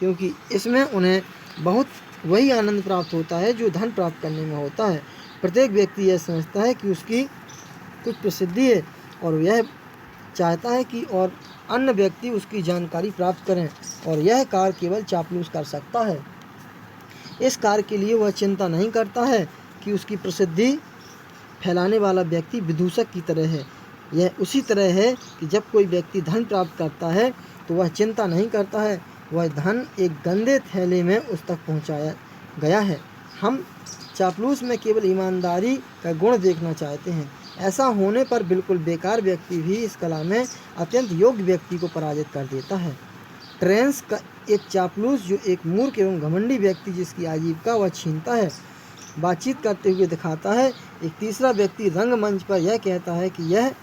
क्योंकि इसमें उन्हें बहुत वही आनंद प्राप्त होता है जो धन प्राप्त करने में होता है। प्रत्येक व्यक्ति यह समझता है कि उसकी कुछ प्रसिद्धि है और यह चाहता है कि और अन्य व्यक्ति उसकी जानकारी प्राप्त करें, और यह कार्य केवल चापलूस कर सकता है। इस कार्य के लिए वह चिंता नहीं करता है कि उसकी प्रसिद्धि फैलाने वाला व्यक्ति विदूषक की तरह है। यह उसी तरह है कि जब कोई व्यक्ति धन प्राप्त करता है तो वह चिंता नहीं करता है, वह धन एक गंदे थैले में उस तक पहुंचाया गया है। हम चापलूस में केवल ईमानदारी का गुण देखना चाहते हैं। ऐसा होने पर बिल्कुल बेकार व्यक्ति भी इस कला में अत्यंत योग्य व्यक्ति को पराजित कर देता है। ट्रेंस का एक चापलूस जो एक मूर्ख एवं घमंडी व्यक्ति जिसकी आजीविका वह छीनता है बातचीत करते हुए दिखाता है। एक तीसरा व्यक्ति रंगमंच पर यह कहता है कि यह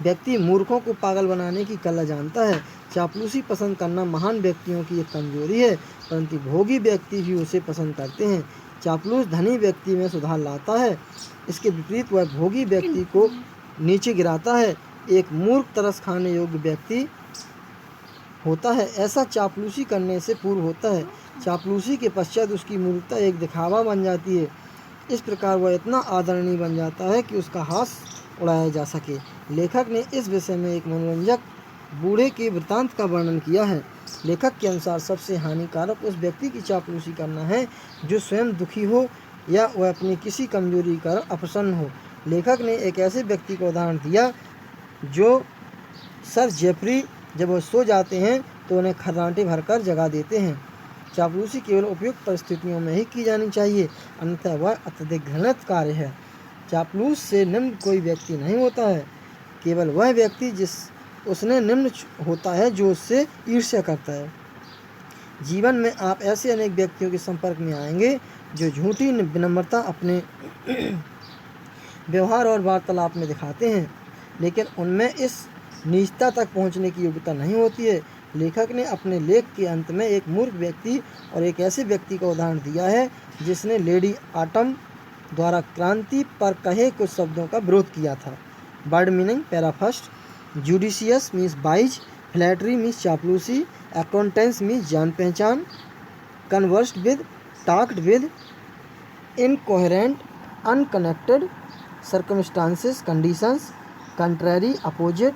व्यक्ति मूर्खों को पागल बनाने की कला जानता है। चापलूसी पसंद करना महान व्यक्तियों की एक कमजोरी है, परंतु भोगी व्यक्ति भी उसे पसंद करते हैं। चापलूस धनी व्यक्ति में सुधार लाता है, इसके विपरीत वह भोगी व्यक्ति को नीचे गिराता है। एक मूर्ख तरस खाने योग्य व्यक्ति होता है, ऐसा चापलूसी करने से पूर्व होता है। चापलूसी के पश्चात उसकी मूर्खता एक दिखावा बन जाती है। इस प्रकार वह इतना आदरणीय बन जाता है कि उसका हाथ उड़ाया जा सके। लेखक ने इस विषय में एक मनोरंजक बूढ़े के वृत्तांत का वर्णन किया है। लेखक के अनुसार सबसे हानिकारक उस व्यक्ति की चापलूसी करना है जो स्वयं दुखी हो या वह अपनी किसी कमजोरी का अप्रसन्न हो। लेखक ने एक ऐसे व्यक्ति का उदाहरण दिया जो सर जेफरी जब वह सो जाते हैं तो उन्हें खर्राटे भरकर जगा देते हैं। चापलूसी केवल उपयुक्त परिस्थितियों में ही की जानी चाहिए, अन्यथा वह अत्यधिक घृणित कार्य है। चापलूस से निम्न कोई व्यक्ति नहीं होता है, केवल वह व्यक्ति जिस उसने निम्न होता है जो उससे ईर्ष्या करता है। जीवन में आप ऐसे अनेक व्यक्तियों के संपर्क में आएंगे जो झूठी विनम्रता अपने व्यवहार और वार्तालाप में दिखाते हैं, लेकिन उनमें इस नीचता तक पहुंचने की योग्यता नहीं होती है। लेखक ने अपने लेख के अंत में एक मूर्ख व्यक्ति और एक ऐसे व्यक्ति का उदाहरण दिया है जिसने लेडी आटम द्वारा क्रांति पर कहे कुछ शब्दों का विरोध किया था। Word meaning para first. Judicious means wise, flattery means चापलूसी, अकाउंटेंस मीन्स जान पहचान, conversed with talked with, incoherent unconnected, circumstances conditions, contrary opposite,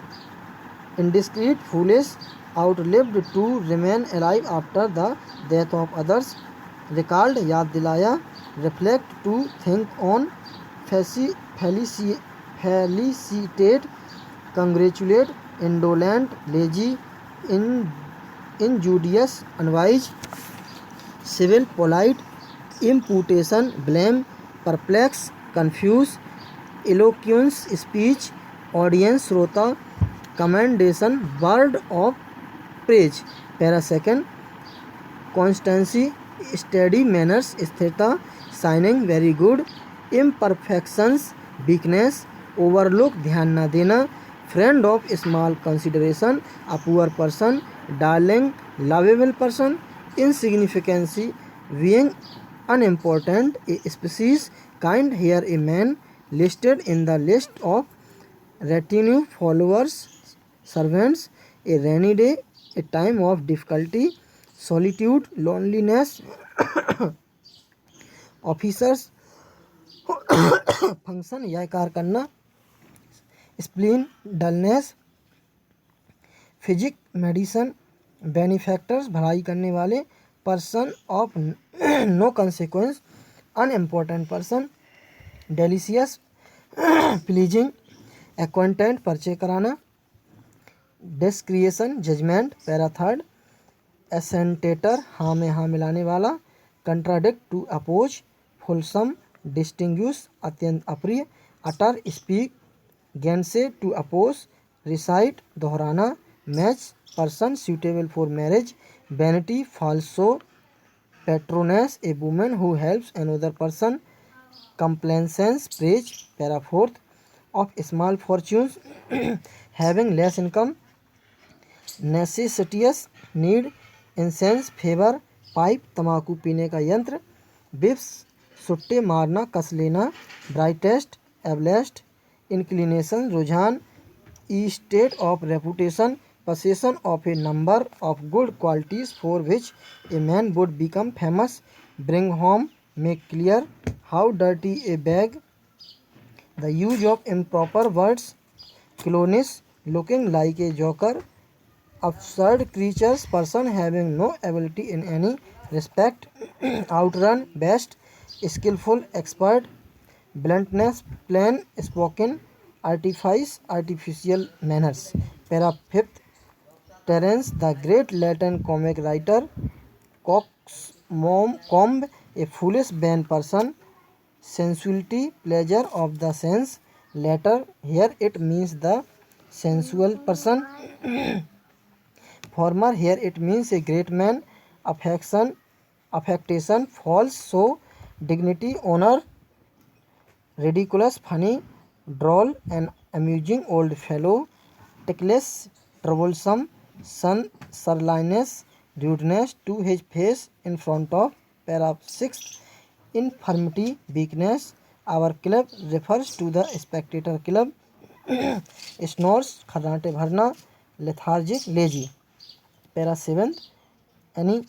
indiscreet, foolish, outlived, to remain alive after the death of others, recalled याद दिलाया, reflect to think on, felicitate congratulate, indolent lazy, injurious unwise, civil polite, imputation blame, perplex confuse, eloquence speech, audience श्रोता, commendation word of praise। Para second. constancy steady manners स्थिरता, shining very good, imperfections weakness, overlook ध्यान न देना, friend of small consideration a poor person, darling lovable person, insignificancy being unimportant, a species kind, here a man listed in the list of retinue followers servants, a rainy day, a time of difficulty, solitude loneliness, officers function यह कार्य करना, spleen dullness, physic medicine, benefactors भलाई करने वाले, person of no consequence unimportant person, delicious pleasing, acquaint परिचय कराना, discretion judgement para third, assentator हाँ में हाँ मिलाने वाला, contradict to oppose, fulsome distinguish अत्यंत अप्रिय, utter speak against to oppose, recite दोहराना, match person suitable for marriage, vanity false show, patroness a women who helps another person, complacence praise para fourth, of small fortunes having less income, necessitous need, incense favour, pipe तंबाकू पीने का यंत्र, बिप्स सुट्टे मारना कस लेना, brightest ablest, inclination रुझान, estate of reputation possession of a number of good qualities for which a man would become famous. Bring home, make clear how dirty a bag. The use of improper words. Clownish, looking like a joker. Absurd creatures, person having no ability in any respect. Outrun, best, skillful, expert. Bluntness, plain spoken. Artifice, artificial manners. Para fifth, Terence, the great Latin comic writer. Coxcomb, a foolish vain person. Sensuality, pleasure of the sense. Latter, here it means the sensual person. Former, here it means a great man. Affection, affectation, false, so, dignity, honor. Ridiculous, funny, droll, and amusing old fellow. Ticklish, troublesome, surliness, rudeness to his face in front of. Para 6. Infirmity, weakness. Our club refers to the spectator club. Snores, खर्राटे भरना. Lethargic, lazy. Para 7. Any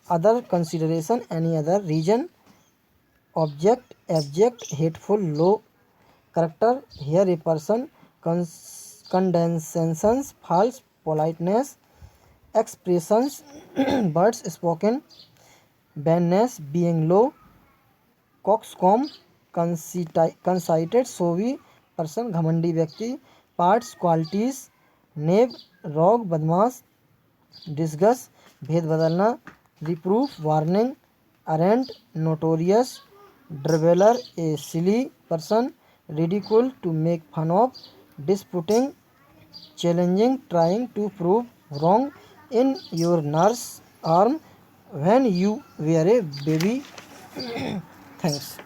other consideration, any other reason. Object, abject, hateful, low character. Here a person. Condescensions, false, politeness. Expressions, words spoken. Banness, being low. Coxcomb, conceited, showy person, घमंडी व्यक्ति. Parts, qualities. Knave, rogue, बदमाश. Disgust, भेद बदलना. Reproof, warning. Errant, notorious. Driveler, a silly person. Ridicule, to make fun of. Disputing, challenging, trying to prove wrong. In your nurse's arm when you were a baby. Thanks.